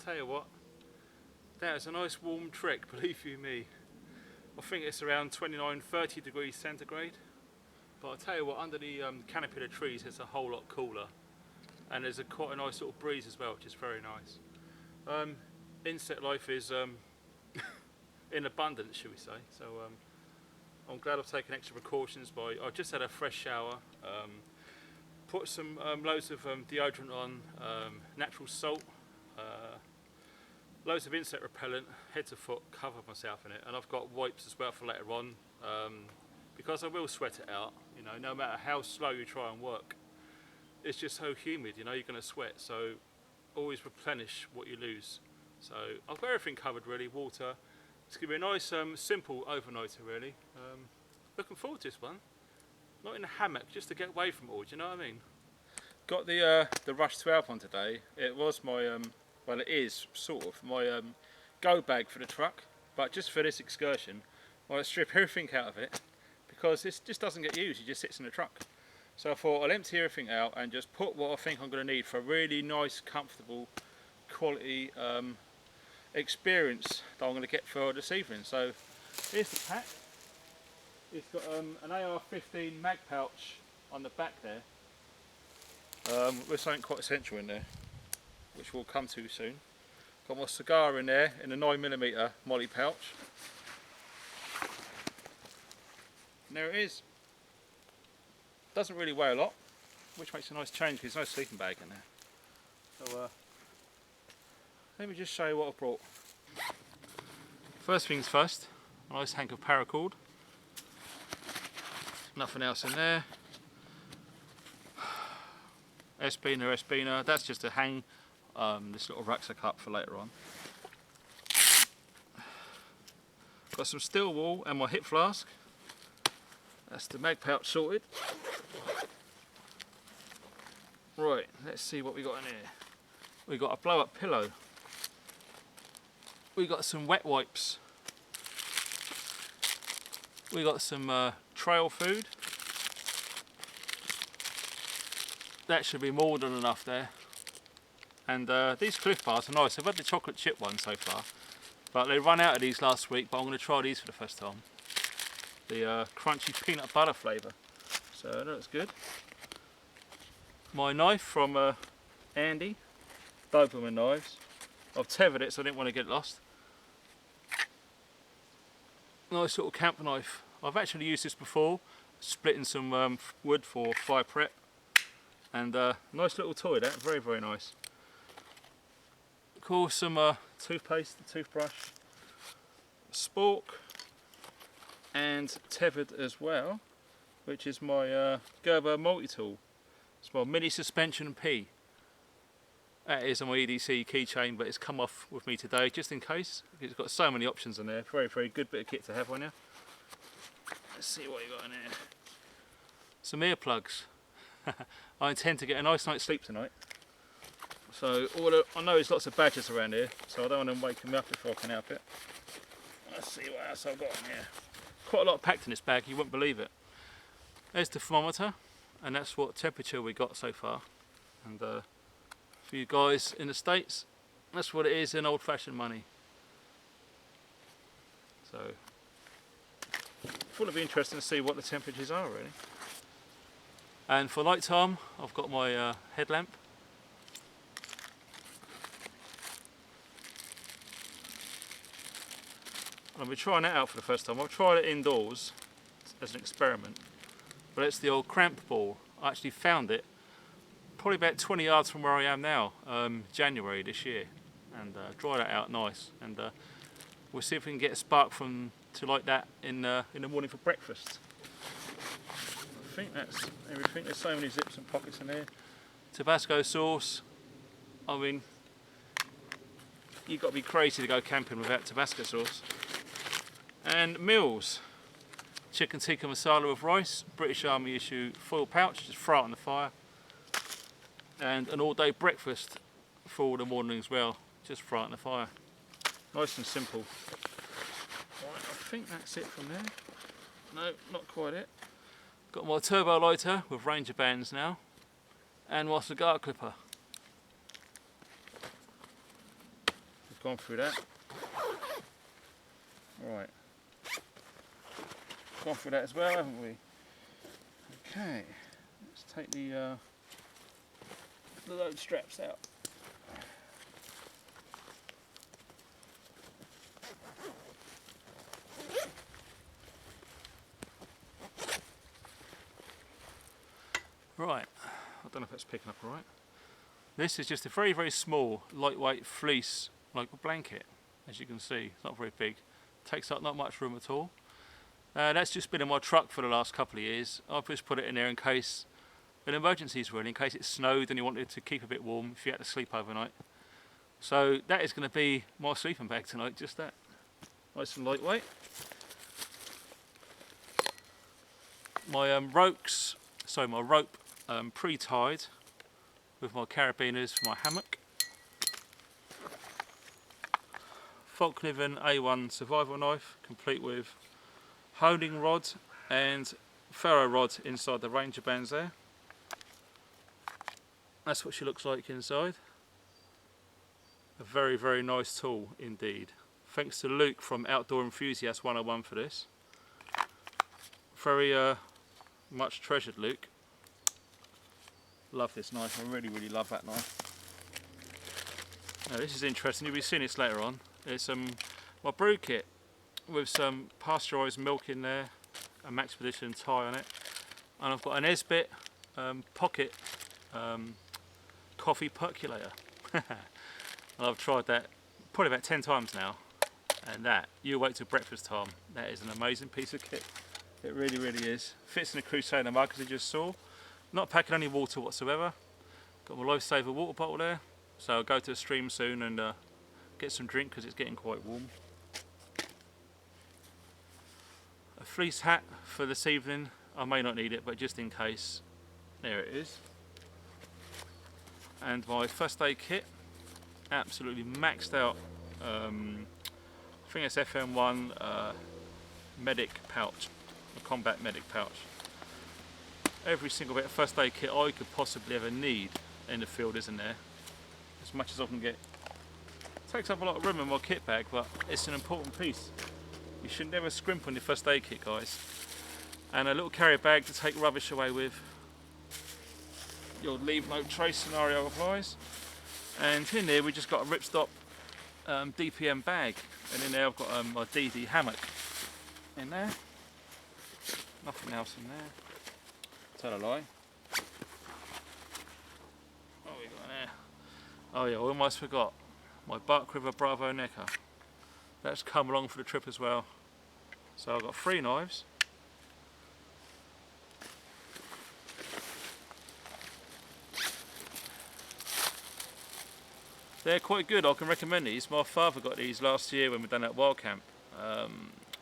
tell you what, that is a nice warm trek, believe you me. I think it's around 29-30 degrees centigrade, but I'll tell you what, under the canopy of the trees it's a whole lot cooler, and there's quite a nice little breeze as well, which is very nice. Insect life is in abundance, shall we say, so I'm glad I've taken extra precautions by, I just had a fresh shower, put some loads of deodorant on, natural salt, loads of insect repellent, head to foot, covered myself in it, and I've got wipes as well for later on, because I will sweat it out, you know, no matter how slow you try and work. It's just so humid, you know, you're going to sweat, so always replenish what you lose. So I've got everything covered really, water. It's going to be a nice simple overnighter really. Looking forward to this one. Not in a hammock, just to get away from it all, do you know what I mean? Got the Rush 12 on today. It was my, well it is sort of my go bag for the truck, but just for this excursion I'll strip everything out of it because this just doesn't get used, it just sits in the truck. So I thought I'll empty everything out and just put what I think I'm going to need for a really nice, comfortable, quality experience that I'm going to get for this evening. So here's the pack. It's got an AR-15 mag pouch on the back there, with something quite essential in there, which we'll come to soon. Got my cigar in there in a 9mm molly pouch. And there it is. Doesn't really weigh a lot, which makes a nice change because there's no sleeping bag in there. So let me just show you what I've brought. First things first, a nice hank of paracord. Nothing else in there. Espina, that's just to hang this little rucksack up for later on. Got some steel wool and my hip flask. That's the mag pouch sorted. Right, let's see what we got in here. We got a blow up pillow. We got some wet wipes. We got some trail food. That should be more than enough there. And these Cliff Bars are nice. I've had the chocolate chip one so far, but they run out of these last week, but I'm going to try these for the first time. The crunchy peanut butter flavour. So that looks good. My knife from Andy, Doberman knives. I've tethered it so I didn't want to get lost. Nice little camp knife. I've actually used this before, splitting some wood for fire prep. And nice little toy that, very very nice. Of course some toothpaste, toothbrush, spork, and tethered as well, which is my Gerber multi-tool. It's my mini suspension P. That is on my EDC keychain, but it's come off with me today just in case. It's got so many options in there. Very very good bit of kit to have on you. Let's see what you got in here. Some earplugs. I intend to get a nice night's sleep tonight. So I know there's lots of badgers around here, so I don't want them waking me up if I can help it. Let's see what else I've got in here. Quite a lot packed in this bag, you wouldn't believe it. There's the thermometer, and that's what temperature we got so far. And for you guys in the States, that's what it is in old-fashioned money. So, full of interest to see what the temperatures are really. And for night time, I've got my headlamp. I'll be trying that out for the first time. I've tried it indoors as an experiment, but it's the old cramp ball. I actually found it probably about 20 yards from where I am now, January this year, and dry that out nice. And we'll see if we can get a spark to light that in the morning for breakfast. I think that's everything. There's so many zips and pockets in here. Tabasco sauce. I mean, you've got to be crazy to go camping without Tabasco sauce. And meals. Chicken tikka masala with rice, British Army issue foil pouch, just throw it on the fire. And an all day breakfast for the morning as well, just throw it on the fire. Nice and simple. Right, I think that's it from there. No, not quite it. Got my turbo lighter with Ranger bands now, and my cigar clipper. gone through that. Right. Gone through that as well, haven't we? Okay. Let's take the load straps out. Right, I don't know if that's picking up all right. This is just a very, very small, lightweight fleece, like a blanket, as you can see. It's not very big. Takes up not much room at all. That's just been in my truck for the last couple of years. I've just put it in there in case an emergency is really, in case it snowed and you wanted to keep a bit warm if you had to sleep overnight. So that is going to be my sleeping bag tonight, just that. Nice and lightweight. My my rope pre-tied with my carabiners for my hammock. Volkniven A1 survival knife, complete with honing rod and ferro rod inside the ranger bands there. That's what she looks like inside. A very, very nice tool indeed. Thanks to Luke from Outdoor Enthusiast 101 for this. Very much treasured, Luke. Love this knife, I really, really love that knife. Now this is interesting, you'll be seeing this later on. It's my brew kit with some pasteurised milk in there, a Maxpedition tie on it, and I've got an Esbit pocket coffee percolator. And I've tried that probably about 10 times now, and that, you wait till breakfast time, that is an amazing piece of kit. It really, really is. Fits in a Crusader mug as you just saw. Not packing any water whatsoever. Got my Lifesaver water bottle there, so I'll go to the stream soon and get some drink because it's getting quite warm. A fleece hat for this evening. I may not need it, but just in case, there it is. And my first aid kit, absolutely maxed out. I think it's FM1 medic pouch, a combat medic pouch. Every single bit of first aid kit I could possibly ever need in the field is in there, as much as I can get. Takes up a lot of room in my kit bag, but it's an important piece. You should never scrimp on your first aid kit, guys. And a little carrier bag to take rubbish away with. Your leave no trace scenario applies. And in there we just got a ripstop DPM bag, and in there I've got my DD hammock in there. Nothing else in there. Tell a lie. What have we got there? Oh yeah, I almost forgot. My Bark River Bravo Necker. That's come along for the trip as well. So I've got 3 knives. They're quite good, I can recommend these. My father got these last year when we done that Wildcamp.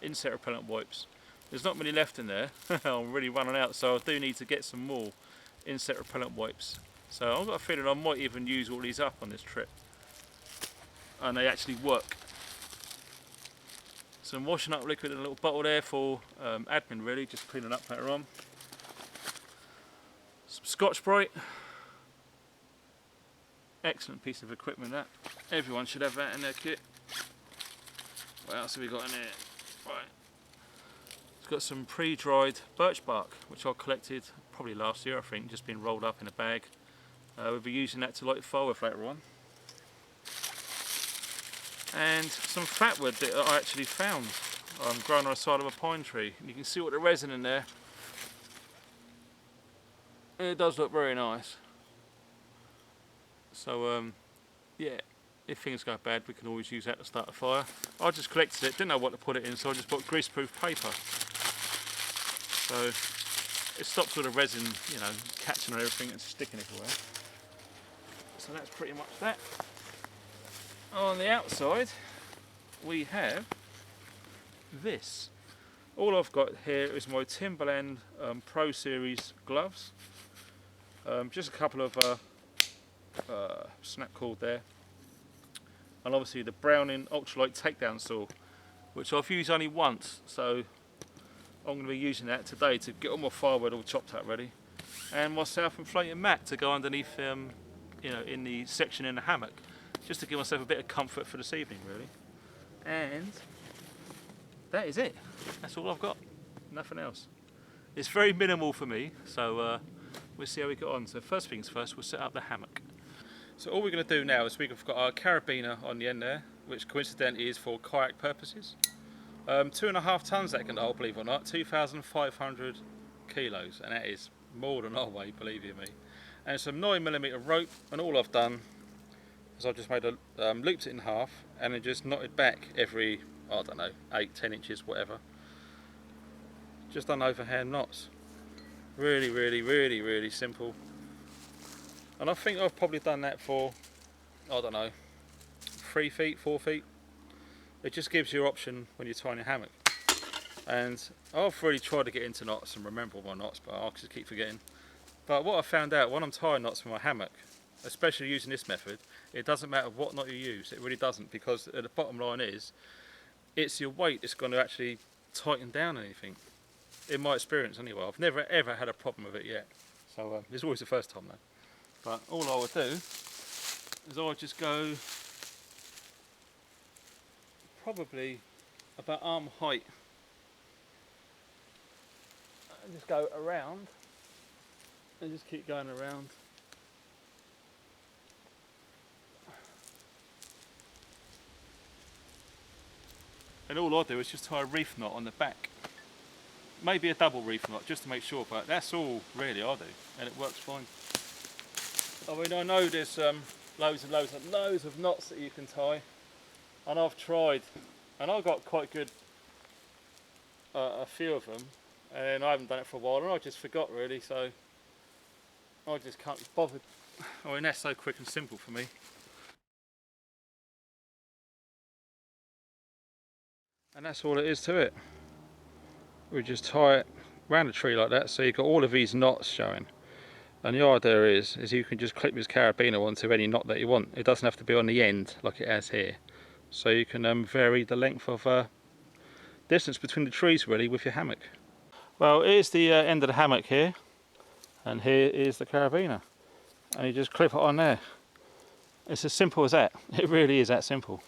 Insect repellent wipes. There's not many left in there. I'm really running out, so I do need to get some more insect repellent wipes. So I've got a feeling I might even use all these up on this trip. And they actually work. Some washing up liquid in a little bottle there for admin really, just cleaning up later on. Some Scotch-Brite. Excellent piece of equipment that. Everyone should have that in their kit. What else have we got in there? Right. Got some pre-dried birch bark, which I collected probably last year, I think, just been rolled up in a bag. We'll be using that to light the fire with later on. And some fatwood that I actually found grown on the side of a pine tree. And you can see what the resin in there. It does look very nice. So yeah, if things go bad we can always use that to start a fire. I just collected it, didn't know what to put it in, so I just bought greaseproof paper. So it stops all the resin, you know, catching on everything and sticking everywhere. So that's pretty much that. On the outside we have this. All I've got here is my Timberland Pro Series gloves. Just a couple of snap cord there. And obviously the Browning ultralight takedown saw, which I've used only once, so I'm going to be using that today to get all my firewood all chopped up ready, and my self-inflating mat to go underneath, you know, in the section in the hammock. just to give myself a bit of comfort for this evening really. And that is it. That's all I've got, nothing else. It's very minimal for me, so we'll see how we get on. So first things first, we'll set up the hammock. So all we're going to do now is we've got our carabiner on the end there, which coincidentally is for kayak purposes. 2.5 tons that can hold, believe it or not, 2,500 kilos, and that is more than our weight, believe you me. And some 9mm rope, and all I've done is I've just made a looped it in half and then just knotted back every, I don't know, 8-10 inches, whatever. Just done overhand knots. Really, really, really, really simple. And I think I've probably done that for, I don't know, 3 feet, 4 feet. It just gives you an option when you're tying your hammock. And I've really tried to get into knots and remember all my knots, but I just keep forgetting. But what I found out when I'm tying knots for my hammock, especially using this method, it doesn't matter what knot you use. It really doesn't, because the bottom line is, it's your weight that's going to actually tighten down anything. In my experience anyway, I've never ever had a problem with it yet. So it's always the first time though. But all I would do is I would just go probably about arm height and just go around and just keep going around. And all I do is just tie a reef knot on the back. Maybe a double reef knot just to make sure, but that's all really I do, and it works fine. I mean, I know there's loads and loads of knots that you can tie, and I've tried, and I got quite good a few of them, and I haven't done it for a while, and I just forgot really, so I just can't be bothered. I mean, that's so quick and simple for me. And that's all it is to it. We just tie it round a tree like that, so you've got all of these knots showing. And the idea is you can just clip this carabiner onto any knot that you want. It doesn't have to be on the end like it has here. So you can vary the length of distance between the trees really with your hammock. Well, here's the end of the hammock here, and here is the carabiner. And you just clip it on there. It's as simple as that. It really is that simple.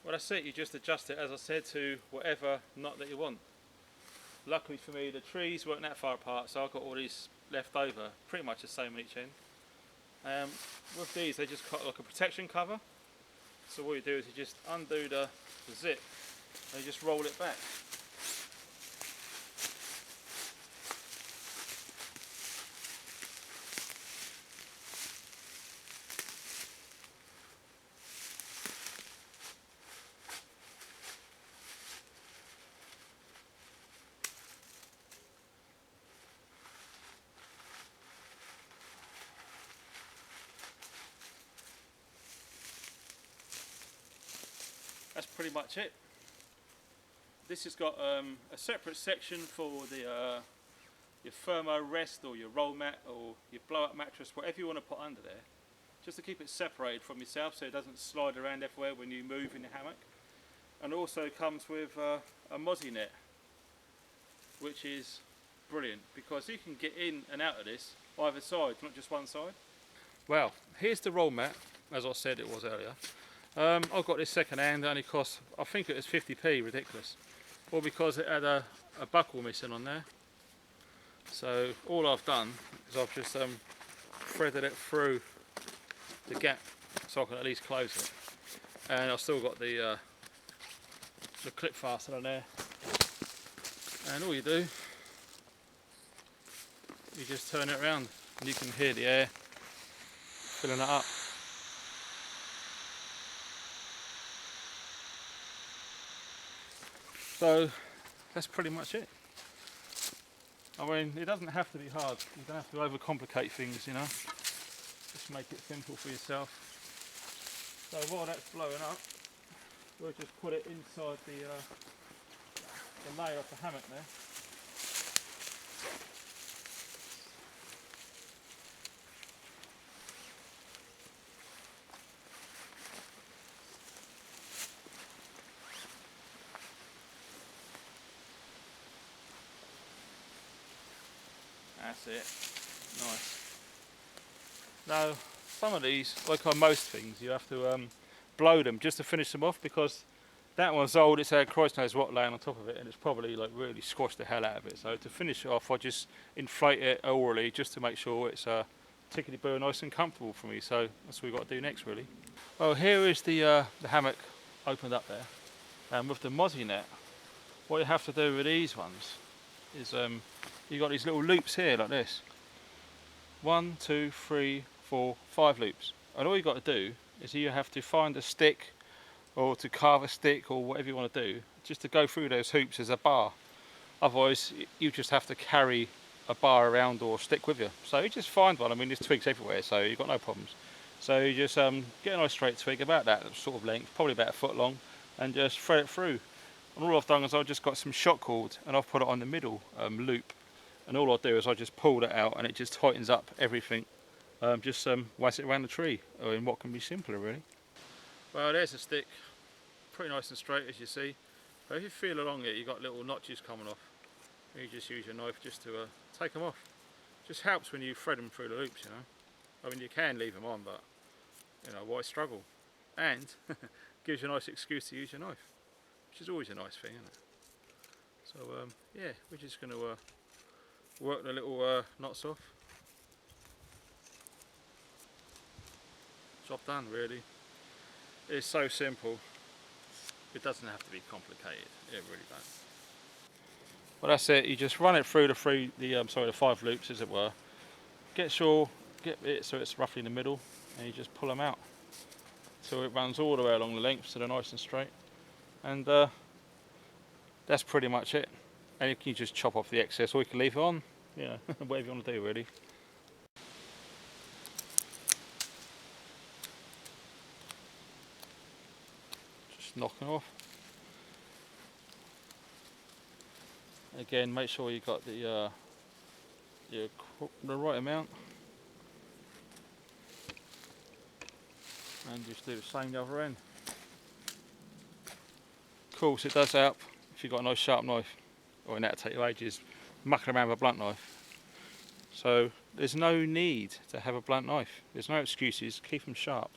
Well, that's it. You just adjust it, as I said, to whatever knot that you want. Luckily for me, the trees weren't that far apart, so I've got all these left over, pretty much the same on each end. With these, they just cut like a protection cover. So what you do is you just undo the zip and you just roll it back. That's pretty much it. This has got a separate section for the your thermo rest or your roll mat or your blow up mattress, whatever you want to put under there, just to keep it separated from yourself so it doesn't slide around everywhere when you move in the hammock. And also comes with a mozzie net, which is brilliant because you can get in and out of this either side, not just one side. Well, here's the roll mat, as I said it was earlier. I've got this second hand, it only cost, I think it was 50p, ridiculous. All because it had a buckle missing on there. So all I've done is I've just threaded it through the gap so I can at least close it. And I've still got the clip fastener on there. And all you do, you just turn it around and you can hear the air filling it up. So that's pretty much it. I mean, it doesn't have to be hard. You don't have to overcomplicate things, you know. Just make it simple for yourself. So while that's blowing up, we'll just put it inside the layer of the hammock there. That's it. Nice. Now, some of these, like on most things, you have to blow them just to finish them off, because that one's old, it's had Christ knows what laying on top of it, and it's probably like really squashed the hell out of it. So to finish it off, I just inflate it orally just to make sure it's tickety-boo nice and comfortable for me. So that's what we've got to do next, really. Well, here is the hammock opened up there, and with the mozzie net, what you have to do with these ones is you've got these little loops here like this. 1, 2, 3, 4, 5 loops, and all you've got to do is you have to find a stick or to carve a stick or whatever you want to do, just to go through those hoops as a bar. Otherwise you just have to carry a bar around or stick with you. So you just find one. I mean, there's twigs everywhere, so you've got no problems. So you just get a nice straight twig about that sort of length, probably about a foot long, and just thread it through. And all I've done is I've just got some shot cord and I've put it on the middle loop, and all I do is I just pull that out and it just tightens up everything. Just whack it around the tree, in what can be simpler, really. Well, there's a stick, pretty nice and straight, as you see. But if you feel along it, you've got little notches coming off. You just use your knife just to take them off. Just helps when you thread them through the loops, you know. I mean, you can leave them on, but you know, why struggle? And gives you a nice excuse to use your knife, which is always a nice thing, isn't it? So yeah, we're just going to work the little knots off. Job done, really. It's so simple. It doesn't have to be complicated. It really don't. Well, that's it. You just run it through the 5 loops, as it were. Get it so it's roughly in the middle, and you just pull them out so it runs all the way along the length, so they're nice and straight. And that's pretty much it. And you can just chop off the excess, or you can leave it on. You know, whatever you want to do, really. Knocking off. Again, make sure you got the right amount, and just do the same the other end. Of course, it does help if you've got a nice sharp knife, or in that take you ages mucking around with a blunt knife. So there's no need to have a blunt knife. There's no excuses. Keep them sharp.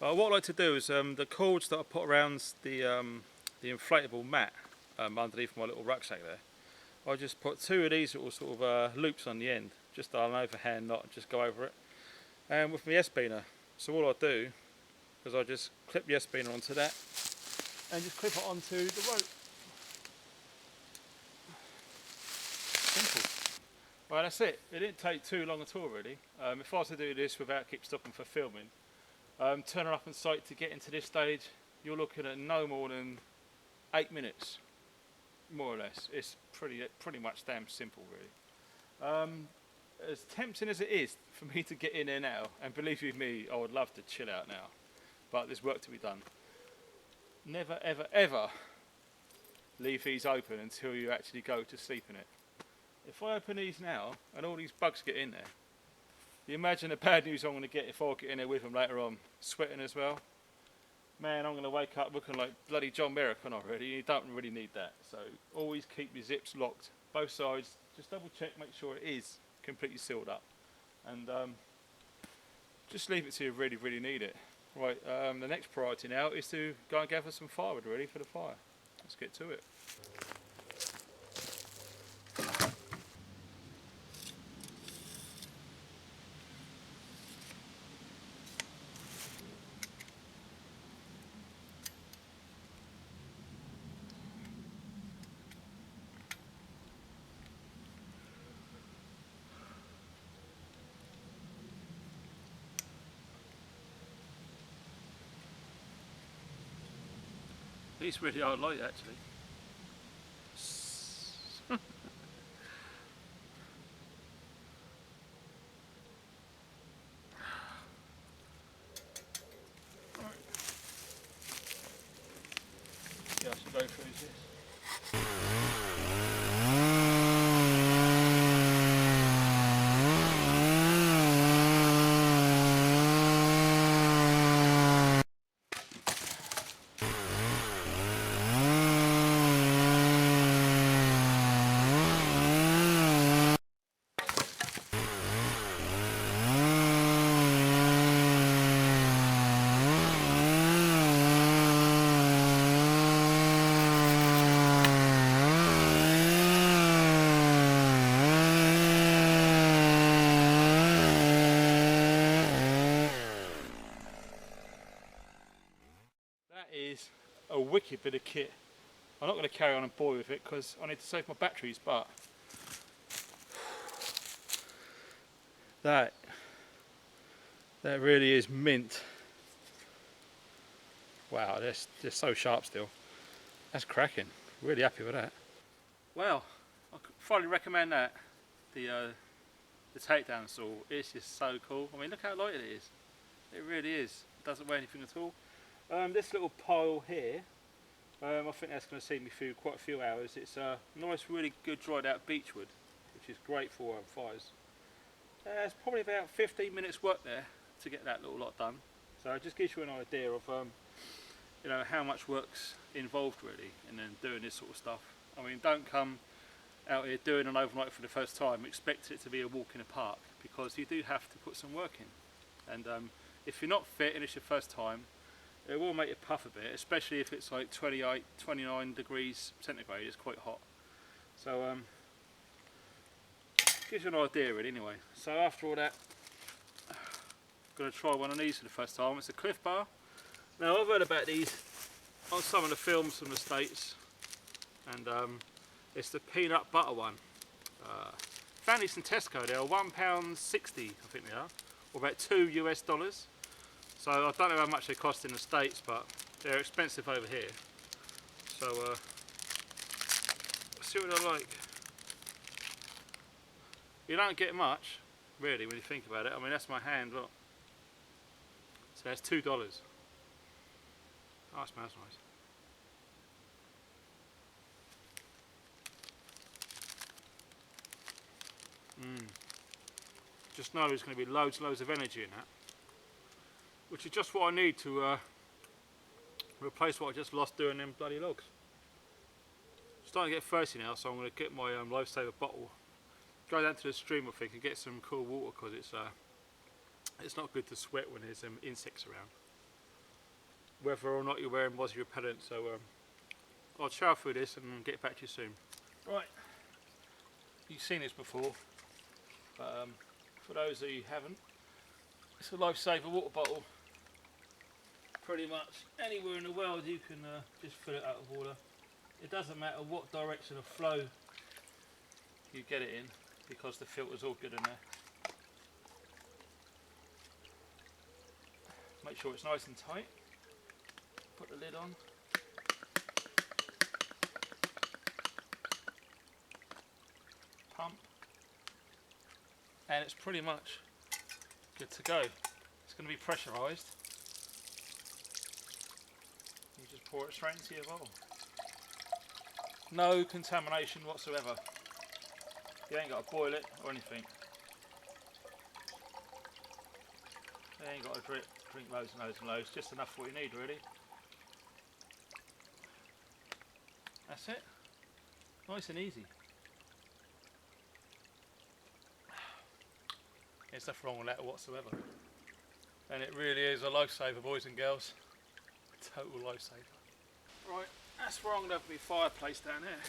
What I like to do is the cords that I put around the inflatable mat underneath my little rucksack there, I just put 2 of these little sort of loops on the end, just on an overhand knot, and just go over it. And with my S-beaner, so all I do is I just clip the S-beaner onto that and just clip it onto the rope. Simple. Well, that's it. It didn't take too long at all, really. If I was to do this without keep stopping for filming, turning up on site to get into this stage, you're looking at no more than 8 minutes, more or less. It's pretty much damn simple, really. As tempting as it is for me to get in there now, and believe you me, I would love to chill out now, but there's work to be done. Never ever ever leave these open until you actually go to sleep in it. If I open these now and all these bugs get in there, you imagine the bad news I'm going to get if I get in there with them later on, sweating as well. Man, I'm going to wake up looking like bloody John Merrick already. You don't really need that. So always keep your zips locked, both sides. Just double check, make sure it is completely sealed up. And just leave it till you really, really need it. Right, the next priority now is to go and gather some firewood ready for the fire. Let's get to it. These really are light, actually. Yeah, I should go through this. wicked bit of kit. I'm not going to carry on and bore with it because I need to save my batteries, but that really is mint. Wow, they're so sharp still. That's cracking. Really happy with that. Well, I could probably recommend that. The takedown saw. It's just so cool. I mean, look how light it is. It really is. It doesn't weigh anything at all. This little pile here, I think that's going to see me through quite a few hours. It's a nice, really good dried out beechwood, which is great for fires. It's probably about 15 minutes work there to get that little lot done. So it just gives you an idea of you know, how much work's involved really in doing this sort of stuff. I mean, don't come out here doing an overnight for the first time, expect it to be a walk in a park, because you do have to put some work in. And if you're not fit and it's your first time, it will make you puff a bit, especially if it's like 28, 29 degrees centigrade. It's quite hot. So gives you an idea really anyway. So after all that, I'm going to try one of these for the first time. It's a Cliff Bar. Now I've heard about these on some of the films from the States, and it's the peanut butter one. Found these in Tesco. They are £1.60, I think they are, or about $2 US. So I don't know how much they cost in the States, but they're expensive over here. So let's see what they're like. You don't get much, really, when you think about it. I mean, that's my hand, look. So that's $2. Oh, it smells nice. Just know there's going to be loads and loads of energy in that, which is just what I need to replace what I just lost doing them bloody logs. Starting to get thirsty now, so I'm going to get my lifesaver bottle, go down to the stream I think, and get some cool water, because it's not good to sweat when there's insects around, whether or not you're wearing mozzie repellent. So I'll chow through this and get back to you soon. Right, you've seen this before, but for those of you who haven't, it's a lifesaver water bottle. Pretty much anywhere in the world you can just fill it out of water. It doesn't matter what direction of flow you get it in, because the filter's all good in there. Make sure it's nice and tight. Put the lid on. Pump. And it's pretty much good to go. It's going to be pressurised. You just pour it straight into your bowl. No contamination whatsoever. You ain't got to boil it or anything. You ain't got to drink loads and loads and loads. Just enough for what you need really. That's it. Nice and easy. There's nothing wrong with that whatsoever. And it really is a lifesaver, boys and girls. A total lifesaver. Right, that's where I'm going to have my fireplace down there.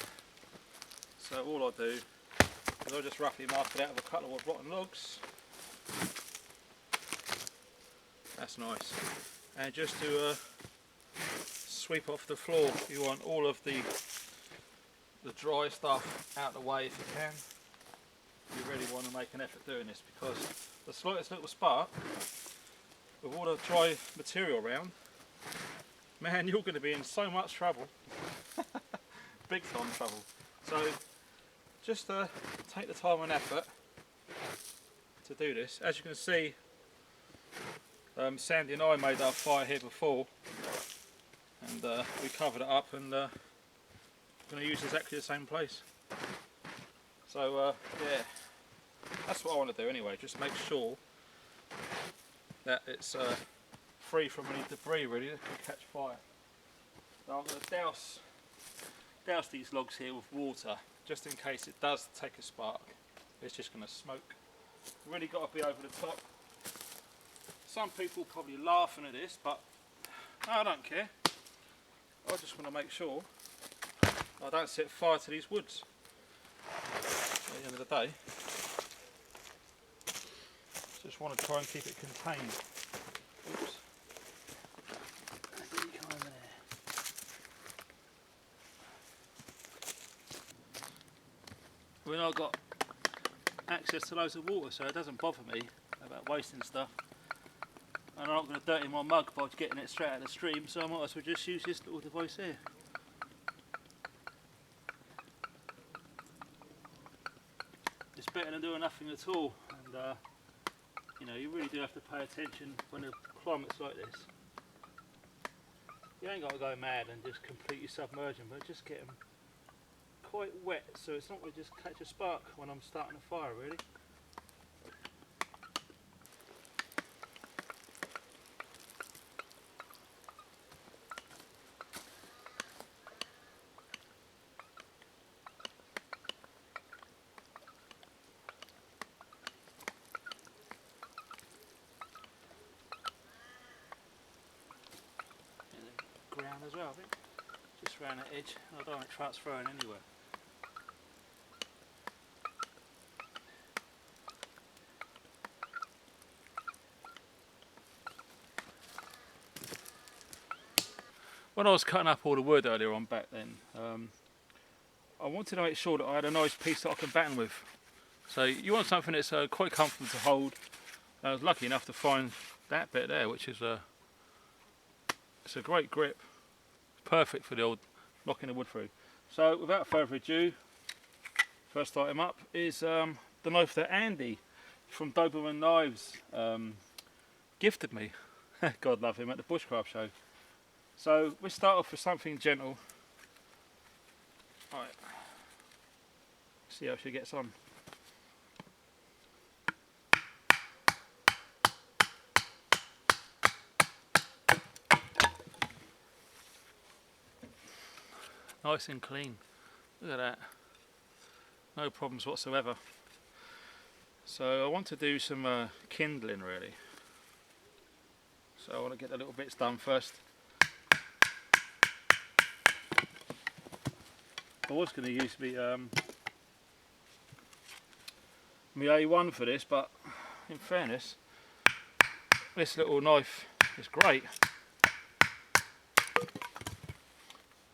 So all I do is I'll just roughly mark it out with a couple of rotten logs. That's nice. And just to sweep off the floor, you want all of the dry stuff out the way if you can. You really want to make an effort doing this, because the slightest little spark with all the dry material around, man, you're going to be in so much trouble. Big time trouble. So just take the time and effort to do this. As you can see, Sandy and I made our fire here before, and we covered it up, and we're going to use exactly the same place. So yeah, that's what I want to do anyway, just make sure that it's free from any debris really that could catch fire. Now I'm going to douse these logs here with water, just in case it does take a spark. It's just going to smoke. Really got to be over the top. Some people probably laughing at this, but I don't care. I just want to make sure I don't set fire to these woods. At the end of the day, just want to try and keep it contained. Oops. There you go in there. mean, I've got access to loads of water, so it doesn't bother me about wasting stuff. And I'm not going to dirty my mug by getting it straight out of the stream, so I might as well just use this little device here. It's better than doing nothing at all, and you know, you really do have to pay attention when the climate's like this. You ain't got to go mad and just completely submerge them, but just get them quite wet so it's not going to just catch a spark when I'm starting a fire, really. Ground as well, I think. Just around that edge. I don't want it transferring anywhere. When I was cutting up all the wood earlier on back then, I wanted to make sure that I had a nice piece that I can batten with. So you want something that's quite comfortable to hold. I was lucky enough to find that bit there, which is it's a great grip, perfect for the old knocking the wood through. So without further ado, first item up is the knife that Andy from Doberman Knives gifted me. God love him, at the Bushcraft show. So we'll start off with something gentle. Right. See how she gets on. Nice and clean. Look at that. No problems whatsoever. So I want to do some kindling really. So I want to get the little bits done first. I was going to use my A1 for this, but in fairness, this little knife is great.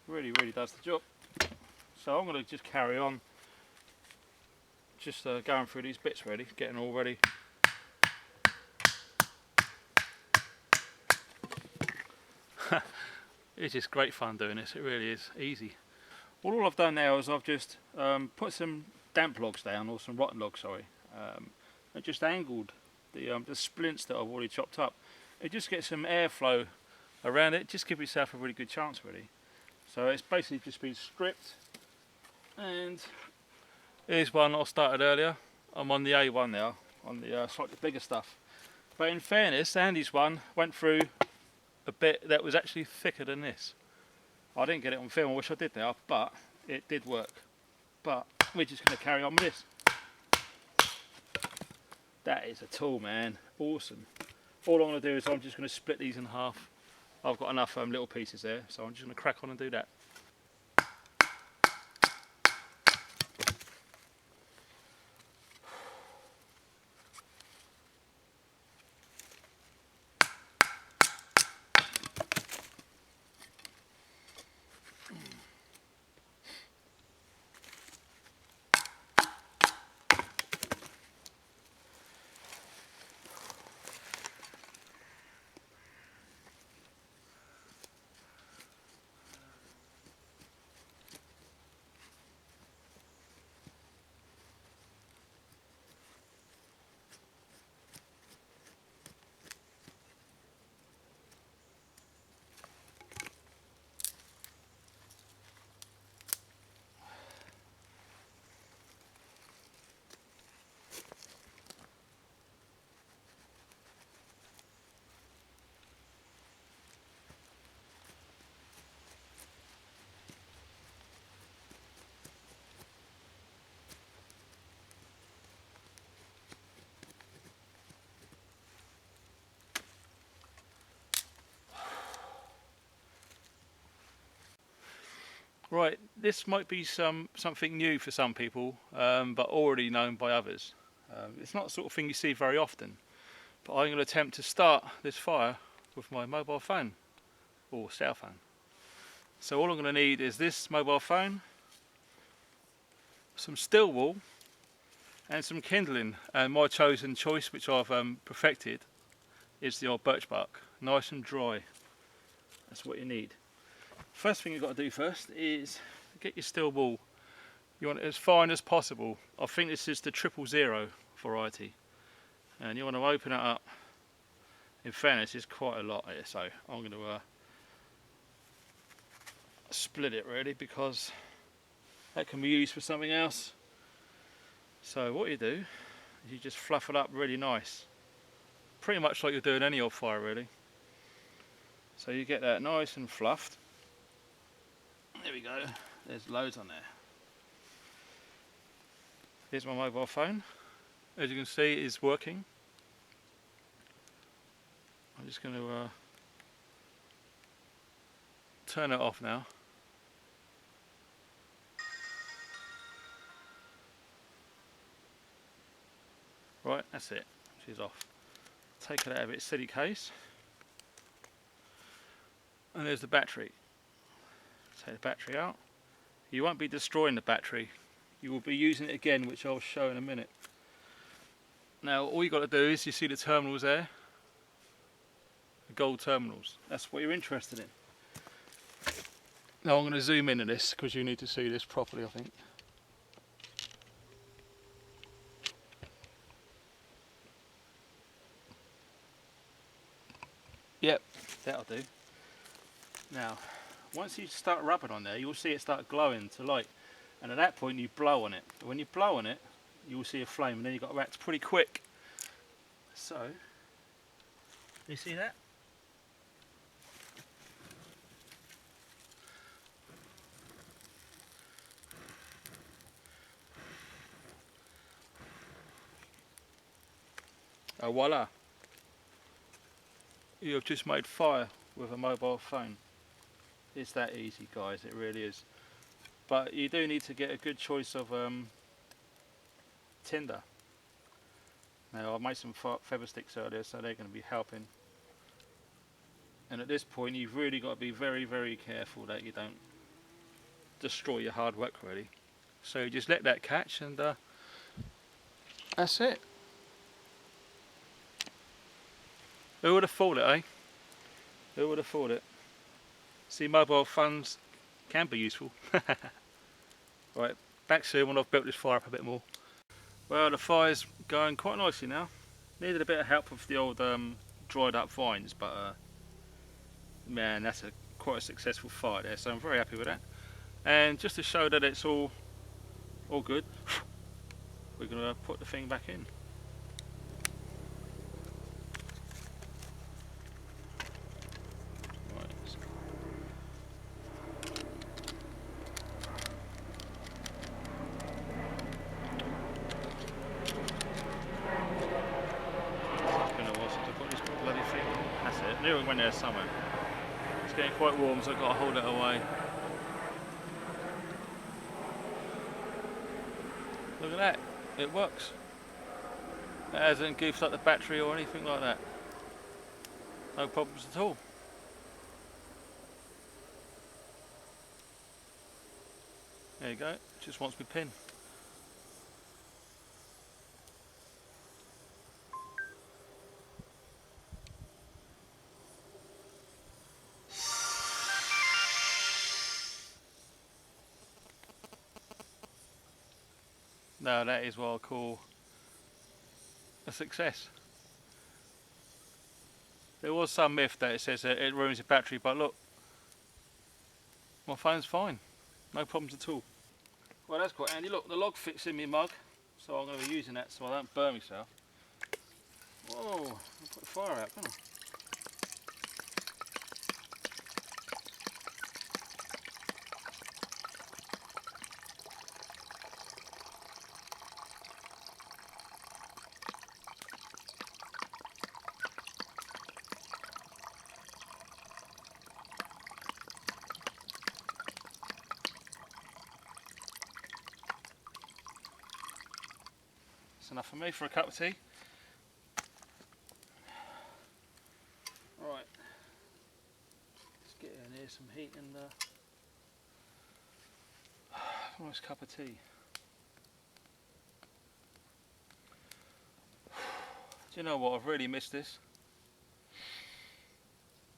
Really does the job. So I'm going to just carry on, just going through these bits really, getting all ready. It's just great fun doing this, it really is easy. All I've done now is I've just put some damp logs down, or some rotten logs, sorry, and just angled the splints that I've already chopped up. It just gets some airflow around it, just give yourself a really good chance really. So it's basically just been stripped, and here's one I started earlier. I'm on the A1 now, on the slightly bigger stuff. But in fairness, Andy's one went through a bit that was actually thicker than this. I didn't get it on film, I wish I did now, but it did work. But we're just going to carry on with this. That is a tool, man, awesome. All I'm going to do is I'm just going to split these in half. I've got enough little pieces there, so I'm just going to crack on and do that. Right, this might be something new for some people, but already known by others. It's not the sort of thing you see very often, but I'm going to attempt to start this fire with my mobile phone, or cell phone. So all I'm going to need is this mobile phone, some steel wool and some kindling, and my chosen choice, which I've perfected, is the old birch bark, nice and dry. That's what you need. First thing you've got to do first is get your steel wool. You want it as fine as possible. I think this is the 000 variety, and you want to open it up. In fairness, it's quite a lot here, so I'm going to split it really, because that can be used for something else. So what you do is you just fluff it up really nice, pretty much like you're doing any old fire really. So you get that nice and fluffed. There we go, there's loads on there. Here's my mobile phone. As you can see, it is working. I'm just going to turn it off now. Right, that's it. She's off. Take it out of its silly case. And there's the battery. Take the battery out. You won't be destroying the battery. You will be using it again, which I'll show in a minute. Now, all you've got to do is, you see the terminals there? The gold terminals. That's what you're interested in. Now I'm going to zoom into this, because you need to see this properly, I think. Yep, that'll do. Now, once you start rubbing on there, you'll see it start glowing to light. And at that point you blow on it. When you blow on it, you will see a flame, and then you've got to act pretty quick. So, you see that? Oh, voila. You have just made fire with a mobile phone. It's that easy, guys, it really is. But you do need to get a good choice of tinder. Now, I've made some feather sticks earlier, so they're going to be helping. And at this point, you've really got to be very, very careful that you don't destroy your hard work, really. So you just let that catch, and that's it. Who would have thought it, eh? Who would have thought it? See, mobile phones can be useful. Right, back soon when I've built this fire up a bit more. Well, the fire's going quite nicely now. Needed a bit of help with the old dried up vines, but man, that's quite a successful fire there, so I'm very happy with that. And just to show that it's all good, we're going to put the thing back in. Knew it went there somewhere. It's getting quite warm, so I've got to hold it away. Look at that, it works. It hasn't goofed up the battery or anything like that. No problems at all. There you go, just wants my pin. Now that is what I call a success. There was some myth that it says that it ruins the battery, but look, my phone's fine, no problems at all. Well, that's quite handy. Look, the log fits in my mug, so I'm going to be using that so I don't burn myself. Whoa, I'll put the fire out, can't I? Enough for me for a cup of tea. Right, let's get in here some heat and nice cup of tea. you know what, I've really missed this.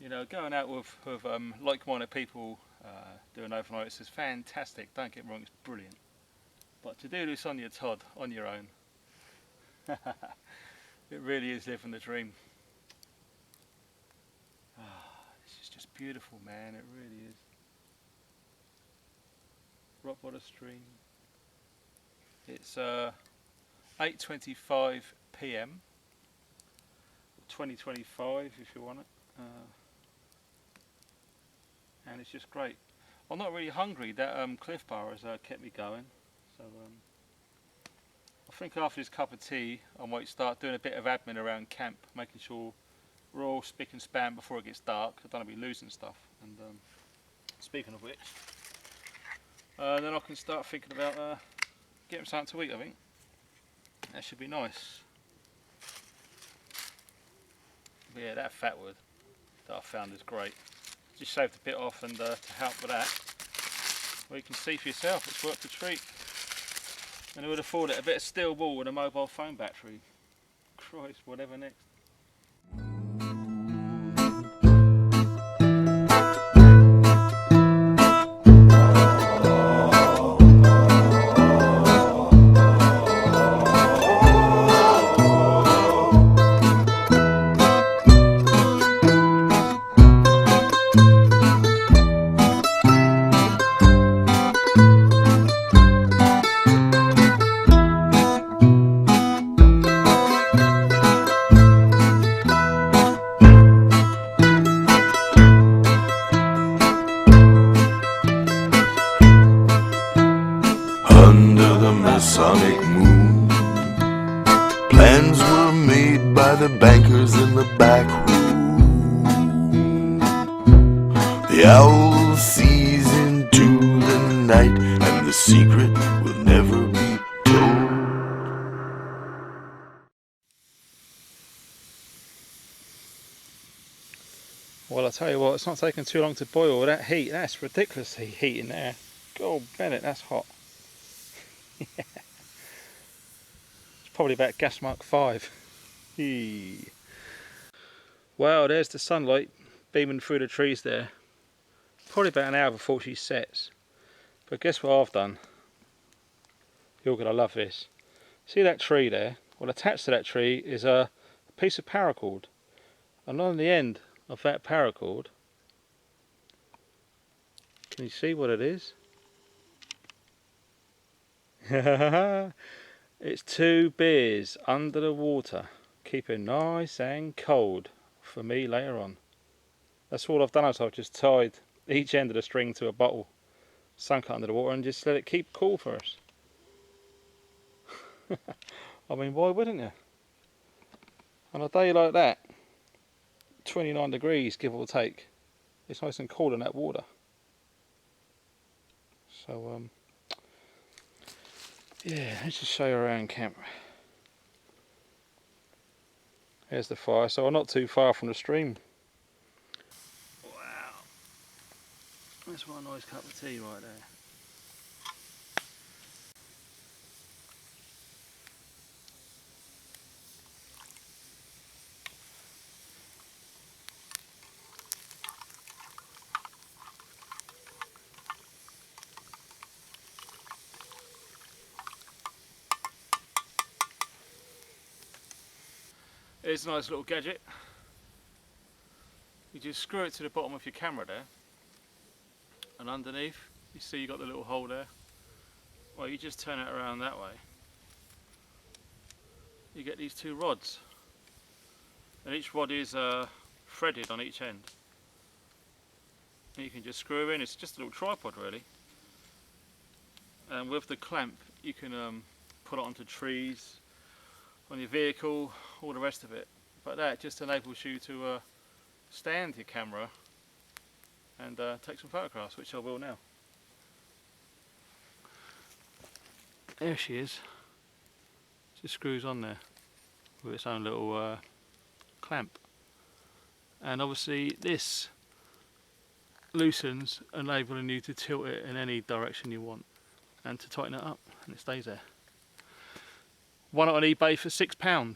You know, going out with like-minded people doing overnights is fantastic, don't get me wrong, it's brilliant. But to do this on your Todd, on your own, it really is living the dream. This is just beautiful, man, it really is. Right by the stream. It's 8:25 PM, 2025 if you want it, and it's just great. I'm not really hungry. That Cliff Bar has kept me going, so I think after this cup of tea I might start doing a bit of admin around camp, making sure we're all spick and span before it gets dark. I don't want to be losing stuff. And speaking of which, then I can start thinking about getting something to eat. I think that should be nice. But yeah, that fat wood that I found is great. Just shaved a bit off, and to help with that, well, you can see for yourself, it's worth a treat. And who would have thought it, a bit of steel wool with a mobile phone battery. Christ, whatever next. Under the Masonic moon, plans were made by the bankers in the back room. The owl sees into the night, and the secret will never be told. Well, I tell you what, it's not taking too long to boil. That heat, that's ridiculously heat in there. God, Bennett, that's hot. It's probably about gas mark 5. Well, there's the sunlight beaming through the trees there. Probably about an hour before she sets. But guess what I've done? You're going to love this. See that tree there? Well, attached to that tree is a piece of paracord. And on the end of that paracord, can you see what it is? It's 2 beers under the water, keeping nice and cold for me later on. That's all I've done, is I've just tied each end of the string to a bottle, sunk it under the water, and just let it keep cool for us. I mean, why wouldn't you? On a day like that, 29 degrees give or take, it's nice and cool in that water. So yeah, let's just show you around camp. Here's the fire, so I'm not too far from the stream. Wow, that's one nice cup of tea right there. Here's a nice little gadget. You just screw it to the bottom of your camera there, and underneath you see you got the little hole there. Well, you just turn it around that way, you get these 2 rods, and each rod is threaded on each end, and you can just screw in. It's just a little tripod really, and with the clamp you can put it onto trees, on your vehicle, all the rest of it. But that just enables you to stand your camera and take some photographs, which I will now. There she is. Just screws on there with its own little clamp, and obviously this loosens, enabling you to tilt it in any direction you want and to tighten it up, and it stays there. Won it on eBay for £6.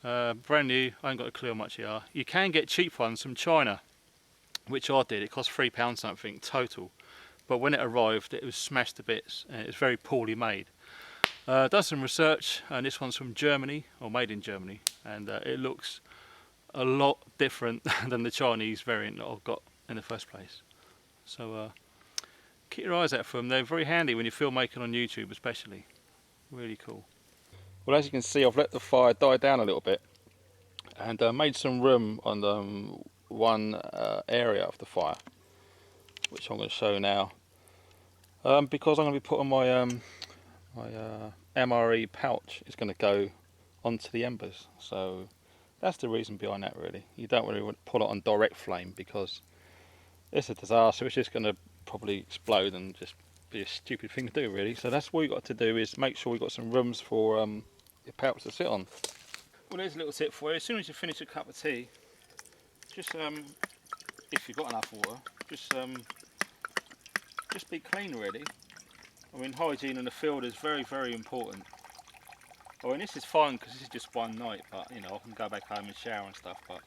Brand new, I ain't got a clue how much they are. You can get cheap ones from China, which I did. It cost £3 something total, but when it arrived it was smashed to bits and it was very poorly made. Done some research, and this one's from Germany, or made in Germany, and it looks a lot different than the Chinese variant that I've got in the first place. So keep your eyes out for them. They're very handy when you're filmmaking on YouTube especially. Really cool. Well, as you can see, I've let the fire die down a little bit and made some room on the one area of the fire, which I'm going to show now, because I'm going to be putting my MRE pouch is going to go onto the embers. So that's the reason behind that, really. You don't really want to put it on direct flame because it's a disaster. It's just going to probably explode and just be a stupid thing to do, really. So that's what you got to do, is make sure we've got some rooms for your pouch to sit on. Well, there's a little tip for you. As soon as you finish a cup of tea, just if you've got enough water, just be clean, really. I mean, hygiene in the field is very, very important. I mean, this is fine because this is just one night, but you know, I can go back home and shower and stuff. But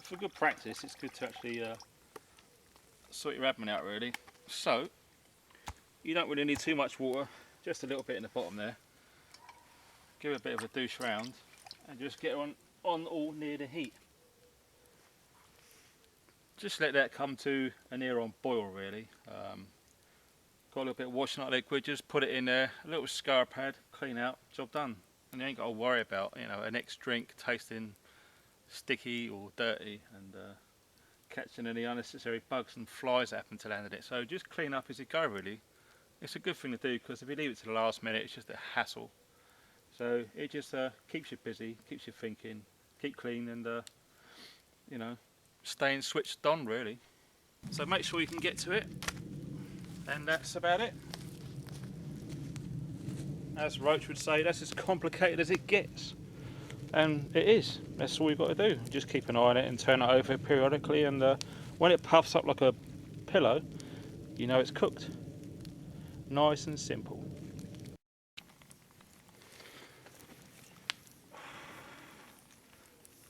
for good practice, it's good to actually sort your admin out, really. So you don't really need too much water, just a little bit in the bottom there. Give it a bit of a douche round and just get on all near the heat. Just let that come to a near on boil, really. Got a little bit of washing out liquid, just put it in there, a little scar pad, clean out, job done. And you ain't got to worry about, you know, a next drink tasting sticky or dirty and catching any unnecessary bugs and flies that happen to land in it. So just clean up as you go, really. It's a good thing to do because if you leave it to the last minute, it's just a hassle. So it just keeps you busy, keeps you thinking, keep clean, and you know, staying switched on, really. So make sure you can get to it. And that's about it. As Roach would say, that's as complicated as it gets. And it is. That's all you've got to do. Just keep an eye on it and turn it over periodically, and when it puffs up like a pillow, you know it's cooked. Nice and simple.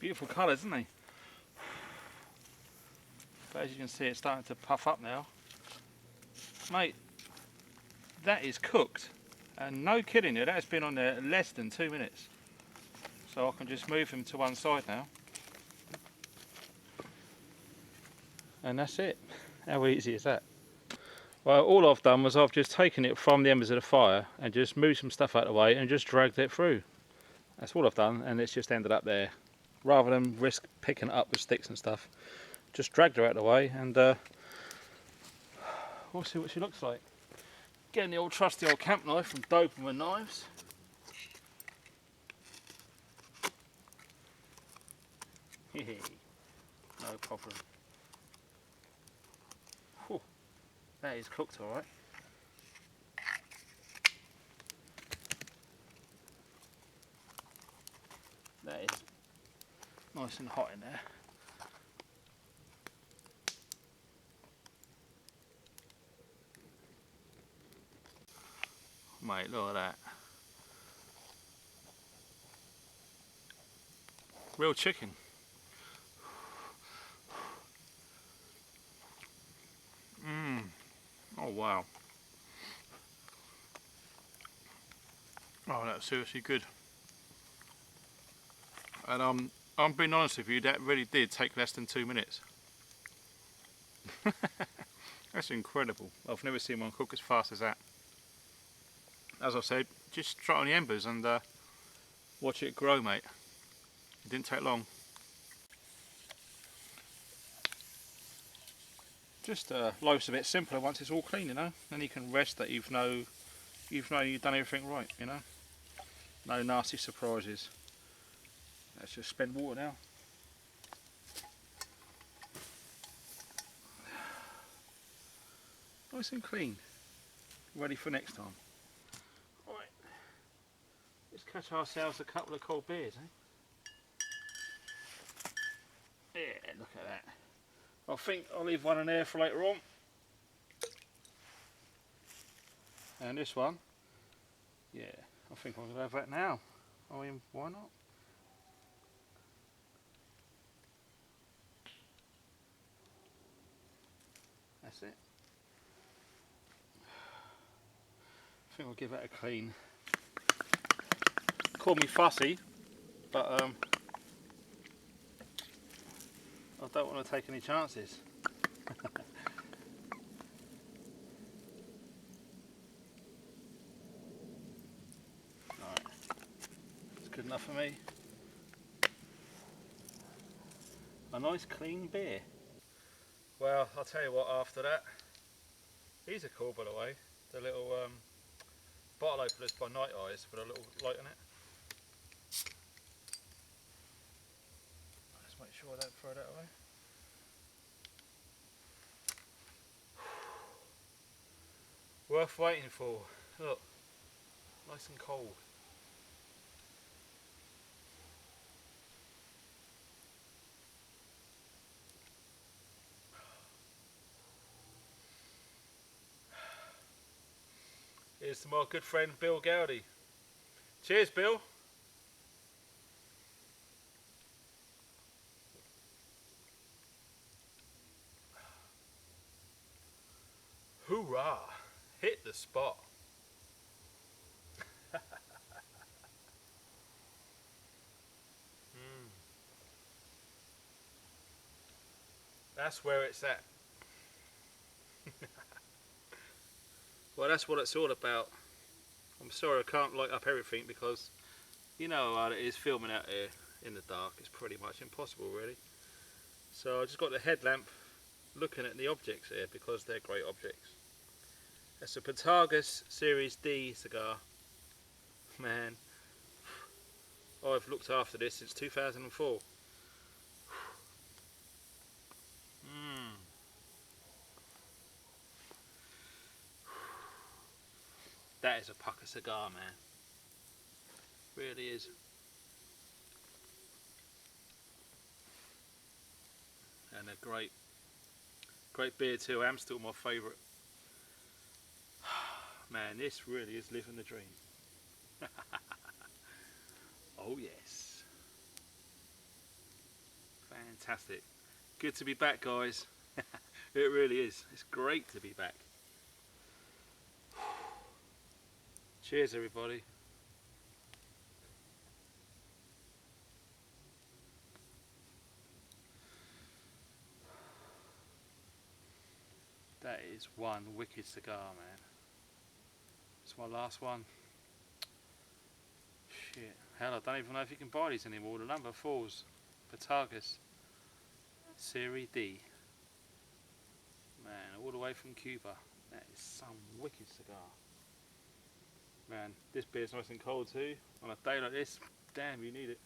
Beautiful colours, isn't they? But as you can see, it's starting to puff up now. Mate, that is cooked, and no kidding you, that has been on there less than 2 minutes. So I can just move him to one side now, and that's it. How easy is that? Well, all I've done was I've just taken it from the embers of the fire and just moved some stuff out of the way and just dragged it through. That's all I've done, and it's just ended up there. Rather than risk picking it up with sticks and stuff, just dragged her out of the way, and we'll see what she looks like. Getting the old trusty old camp knife from Doberman Knives. No problem. Whew. That is cooked alright. That is nice and hot in there. Mate, look at that. Real chicken. Oh wow. Oh, that's seriously good. And I'm being honest with you, that really did take less than 2 minutes. That's incredible. I've never seen one cook as fast as that. As I said, just try it on the embers and watch it grow, mate. It didn't take long. Just life's a bit simpler once it's all clean, you know. Then you can rest that you've done everything right, you know. No nasty surprises. Let's just spend water now. Nice and clean. Ready for next time. Right. Let's catch ourselves a couple of cold beers, eh? Yeah, look at that. I think I'll leave one in there for later on. And this one, yeah, I think I'm going to have that now. I mean, why not? That's it. I think I'll give that a clean. Call me fussy, but I don't want to take any chances. Right, it's good enough for me. A nice clean beer. Well, I'll tell you what, after that, these are cool by the way, the little bottle openers by Night Eyes with a little light on it. Let's make sure I don't throw that away. Worth waiting for. Look, nice and cold. Here's to my good friend Bill Gowdy. Cheers, Bill. Hoorah! Hit the spot. That's where it's at. Well, that's what it's all about. I'm sorry I can't light up everything because you know how it is filming out here in the dark. It's pretty much impossible really. So I just got the headlamp looking at the objects here because they're great objects. That's a Patagas Series D cigar. Man, I've looked after this since 2004. That is a pucker cigar, man. Really is. And a great beer too. Amstel, my favourite. Man, this really is living the dream. Oh yes. Fantastic. Good to be back, guys. It really is. It's great to be back. Cheers, everybody. That is one wicked cigar, man. It's my last one. Shit. Hell, I don't even know if you can buy these anymore. The number 4s. Patagas Series D. Man, all the way from Cuba. That is some wicked cigar. Man, this beer's nice and cold too. On a day like this, damn, you need it.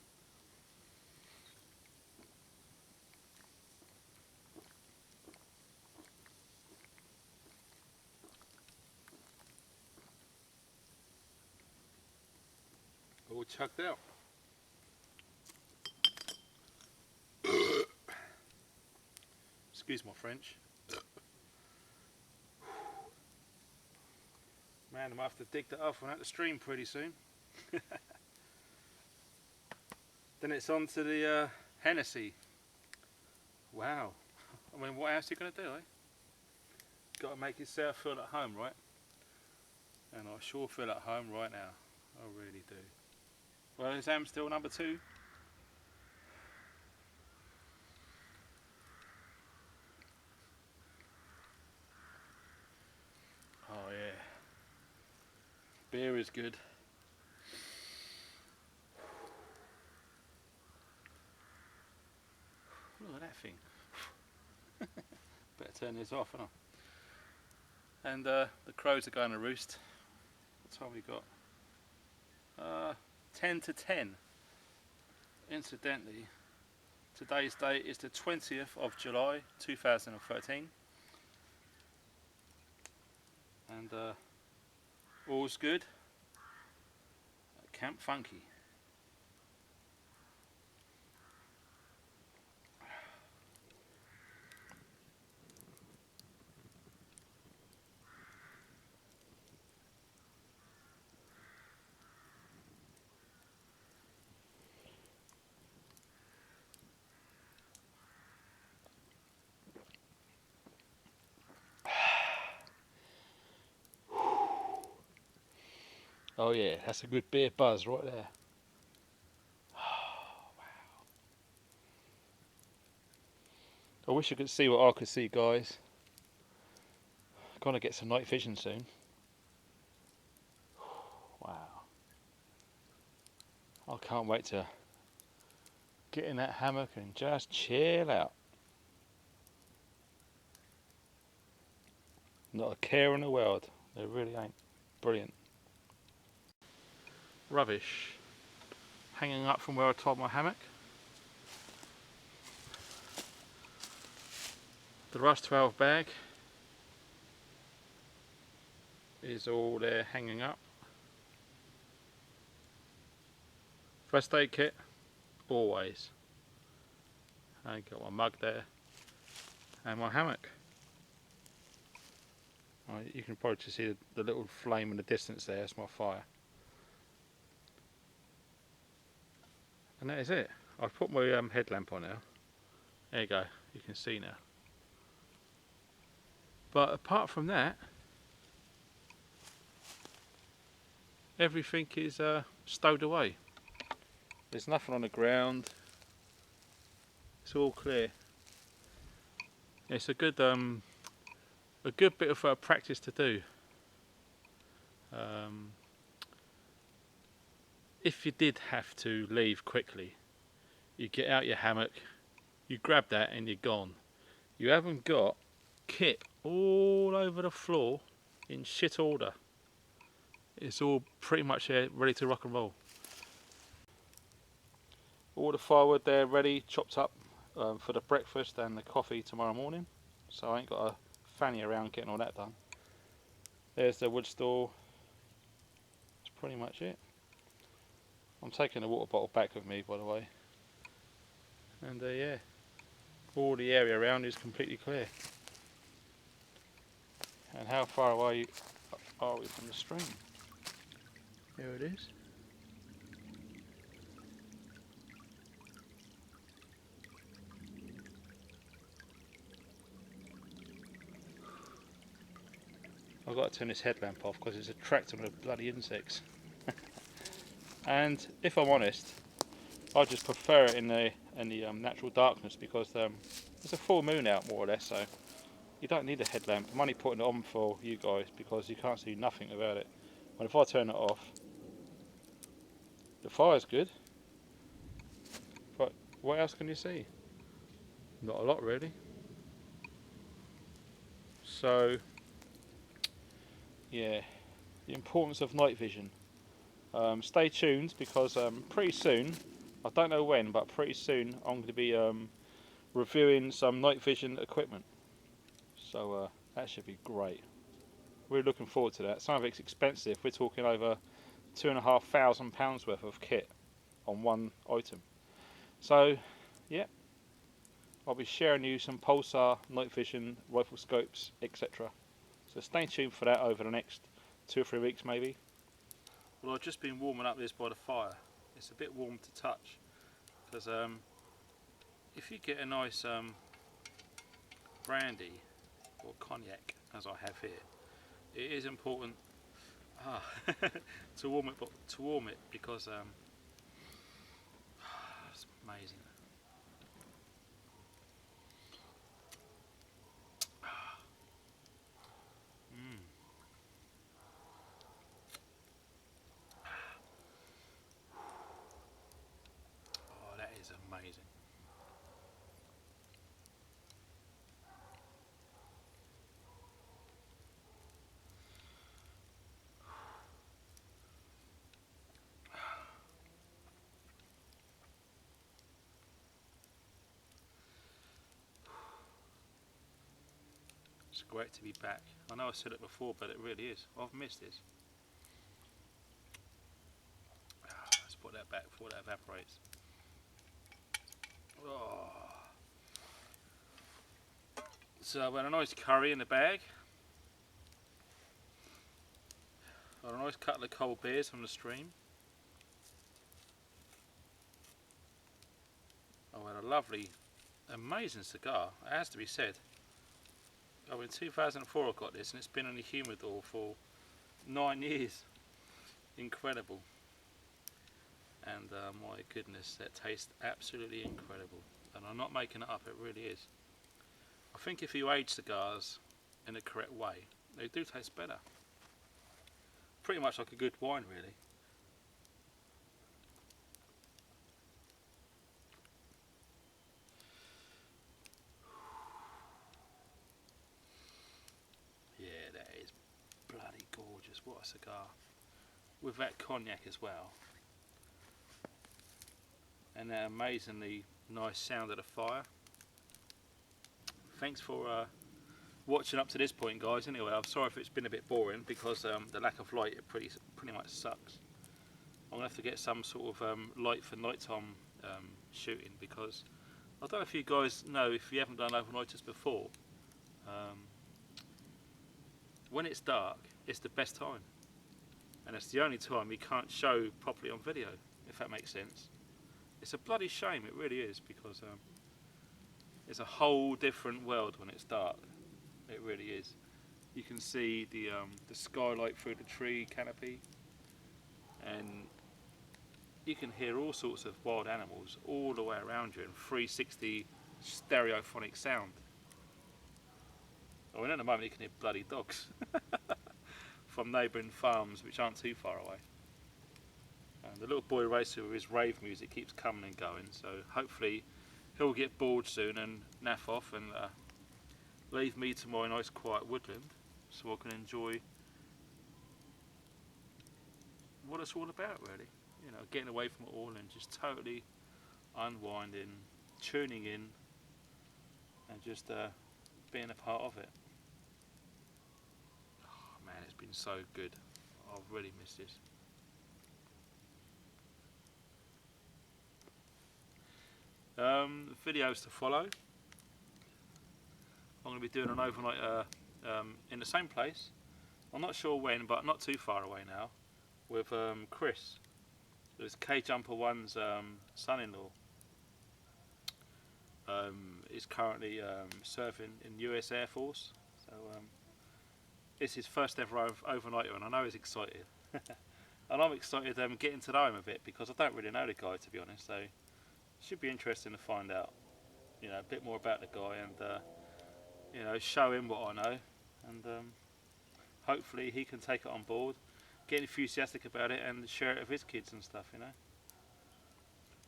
All chucked out. Excuse my French. Man, I might have to dig that off and out the stream pretty soon. Then it's on to the Hennessy. Wow. I mean, what else are you going to do, eh? Got to make yourself feel at home, right? And I sure feel at home right now. I really do. Well, is Amstel number 2? Oh yeah. Beer is good. Look at that thing. Better turn this off, haven't I? And the crows are going to roost. What time we got? 10 to 10. Incidentally, today's date is the 20th of July 2013. And all's good at Camp Funky. Oh yeah, that's a good beer buzz right there. I wish I could see what I could see, guys. Gonna get some night vision soon. Wow. I can't wait to get in that hammock and just chill out. Not a care in the world. There really ain't. Brilliant. Rubbish. Hanging up from where I tied my hammock. The Rush 12 bag is all there hanging up. First aid kit, always. I got my mug there and my hammock. You can probably just see the little flame in the distance there, it's my fire. And that is it. I've put my headlamp on now. There you go, you can see now. But apart from that, everything is stowed away. There's nothing on the ground. It's all clear. It's a good bit of practice to do. If you did have to leave quickly, you get out your hammock, you grab that and you're gone. You haven't got kit all over the floor in shit order. It's all pretty much ready to rock and roll. All the firewood there ready, chopped up for the breakfast and the coffee tomorrow morning. So I ain't got to fanny around getting all that done. There's the wood store. That's pretty much it. I'm taking the water bottle back with me, by the way. And yeah, all the area around is completely clear. And how far away are we from the stream? Here it is. I've got to turn this headlamp off because it's attracting the bloody insects. And if I'm honest, I just prefer it in the natural darkness because there's a full moon out more or less, so you don't need a headlamp. I'm only putting it on for you guys because you can't see nothing about it. But if I turn it off, the fire's good, but what else can you see? Not a lot really. So yeah, the importance of night vision. Stay tuned because pretty soon, I don't know when, but pretty soon I'm going to be reviewing some night vision equipment. So that should be great. We're looking forward to that. Some of it's expensive. We're talking over £2,500 worth of kit on one item. So yeah, I'll be sharing you some pulsar, night vision, rifle scopes, etc. So stay tuned for that over the next 2 or 3 weeks maybe. Well, I've just been warming up this by the fire. It's a bit warm to touch because if you get a nice brandy or cognac, as I have here, it is important to warm it because it's amazing. Oh, that is amazing. It's great to be back. I know I said it before, but it really is. I've missed this. Let's put that back before that evaporates. Oh. So I've got a nice curry in the bag. Got a nice couple of cold beers from the stream. I've had a lovely, amazing cigar. It has to be said. In 2004 I got this and it's been in the humidor for 9 years. incredible. And my goodness, that tastes absolutely incredible. And I'm not making it up, it really is. I think if you age cigars in the correct way, they do taste better. Pretty much like a good wine, really. Yeah, that is bloody gorgeous. What a cigar. With that cognac as well. And that amazingly nice sound of the fire. Thanks for watching up to this point, guys. Anyway, I'm sorry if it's been a bit boring because the lack of light it pretty much sucks. I'm gonna have to get some sort of light for nighttime shooting, because I don't know if you guys know, if you haven't done overnighters before, when it's dark, it's the best time, and it's the only time you can't show properly on video, if that makes sense. It's a bloody shame, it really is, because it's a whole different world when it's dark. It really is. You can see the skylight through the tree canopy, and you can hear all sorts of wild animals all the way around you in 360 stereophonic sound. I mean, at the moment you can hear bloody dogs from neighbouring farms which aren't too far away. And the little boy racer with his rave music keeps coming and going, so hopefully he'll get bored soon and naff off and leave me to my nice quiet woodland so I can enjoy what it's all about, really. You know, getting away from it all and just totally unwinding, tuning in, and just being a part of it. Oh man, it's been so good. I've really missed this. Videos to follow. I'm going to be doing an overnight in the same place. I'm not sure when, but not too far away now, with Chris. It's K Jumper One's son-in-law. Is currently serving in US Air Force, so it's his first ever overnighter, and I know he's excited. And I'm excited getting to know him a bit, because I don't really know the guy, to be honest, so it should be interesting to find out, you know, a bit more about the guy, and you know, show him what I know, and hopefully he can take it on board, get enthusiastic about it, and share it with his kids and stuff, you know.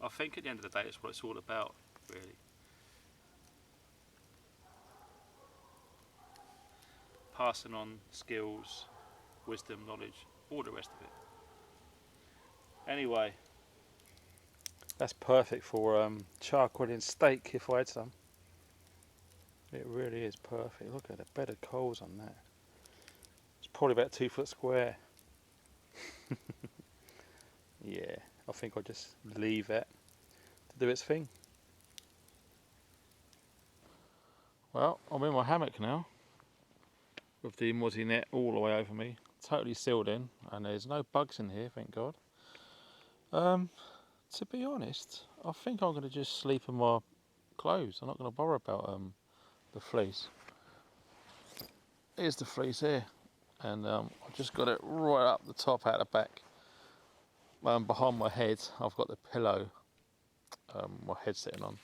I think at the end of the day it's what it's all about, really. Passing on skills, wisdom, knowledge, all the rest of it. Anyway, that's perfect for charcoaling steak if I had some. It really is perfect. Look at the bed of coals on that. It's probably about 2 foot square. Yeah, I think I'll just leave it to do its thing. Well, I'm in my hammock now, with the mozzie net all the way over me, totally sealed in, and there's no bugs in here, thank God. To be honest, I think I'm going to just sleep in my clothes. I'm not going to bother about the fleece. Here's the fleece here, and I've just got it right up the top out the back. Behind my head I've got the pillow my head sitting on.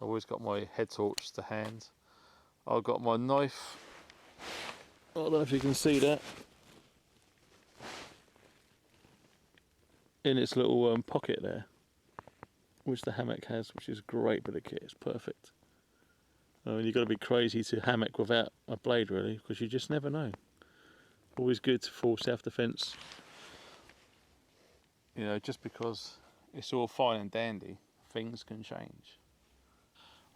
I've always got my head torch to hand. I've got my knife, I don't know if you can see that, in its little pocket there, which the hammock has, which is a great bit of kit. It's perfect. I mean, you've got to be crazy to hammock without a blade, really, because you just never know. Always good for self-defence. You know, just because it's all fine and dandy, things can change.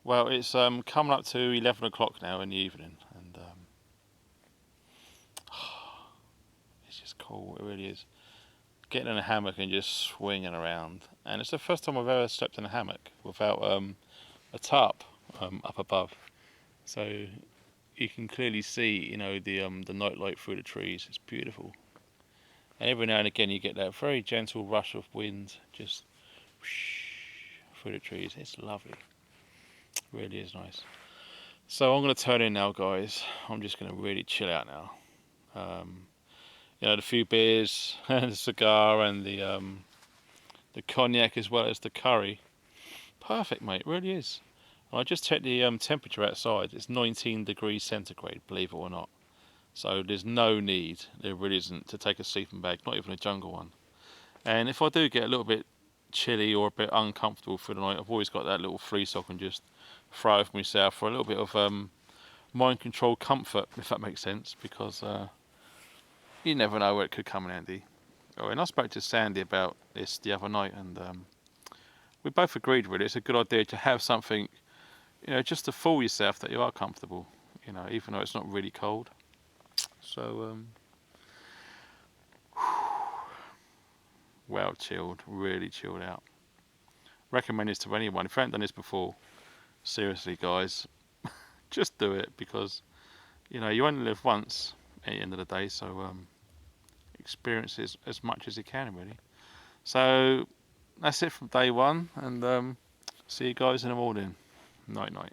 Well, it's coming up to 11 o'clock now in the evening, and it's just cool, it really is. Getting in a hammock and just swinging around, and it's the first time I've ever slept in a hammock without a tarp up above, so you can clearly see, you know, the night light through the trees. It's beautiful, and every now and again you get that very gentle rush of wind just whoosh through the trees. It's lovely, it really is nice. So I'm going to turn in now, guys. I'm just going to really chill out now. you know, the few beers and the cigar and the cognac as well as the curry. Perfect, mate, it really is. I just checked the temperature outside. It's 19 degrees centigrade, believe it or not. So there's no need, there really isn't, to take a sleeping bag, not even a jungle one. And if I do get a little bit chilly or a bit uncomfortable for the night, I've always got that little fleece I can just throw over myself for a little bit of mind control comfort, if that makes sense, because you never know where it could come in handy. Oh, and I spoke to Sandy about this the other night, and we both agreed really it's a good idea to have something, you know, just to fool yourself that you are comfortable, you know, even though it's not really cold. So well chilled, really chilled out. Recommend this to anyone. If you haven't done this before, seriously guys, just do it, because you know you only live once at the end of the day, so experience it as much as you can really. So that's it from day one, and see you guys in the morning. Night night.